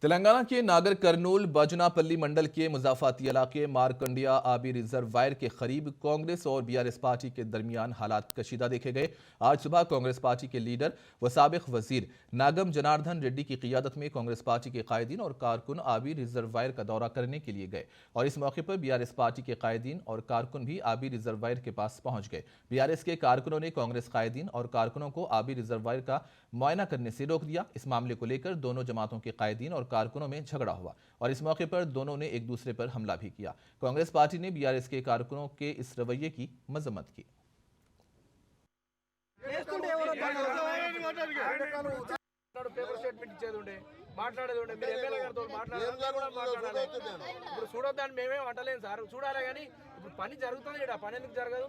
तेलंगाना के नागर कर्नूल बजनापल्ली मंडल के मुजाफाती इलाके मारकंडिया आबी रिजर्वायर के करीब कांग्रेस और बीआरएस पार्टी के दरमियान हालात कशीदा देखे गए। आज सुबह कांग्रेस पार्टी के लीडर व साबिक वजीर नागम जनार्दन रेड्डी की क़ियादत में कांग्रेस पार्टी के कायदीन और कारकुन आबी रिजर्वायर का दौरा करने के लिए गए और इस मौके पर बीआरएस पार्टी के कायदीन और कारकुन भी आबी रिजर्वायर के पास पहुंच गए। बीआरएस के कारकुनों ने कांग्रेस कायदीन और कारकुनों को आबी रिजर्वायर का मुआयना करने से रोक दिया। इस मामले को लेकर दोनों जमातों के कायदीन और कारकुनों में झगड़ा हुआ और इस मौके पर दोनों ने एक दूसरे पर हमला भी किया। कांग्रेस पार्टी ने बीआरएस के कारकुनों के इस रवैये की मजम्मत की। పేపర్ స్టేట్మెంట్ ఇచ్చేది ఉండే మాట్లాడేది ఉండే మీరు ఎమ్మెల్యే గారితో మాట్లాడాలి ఇప్పుడు చూడొద్దని మేమేం అంటలేము సార్ చూడాలి కానీ ఇప్పుడు పని జరుగుతుంది ఇక్కడ పని ఎందుకు జరగదు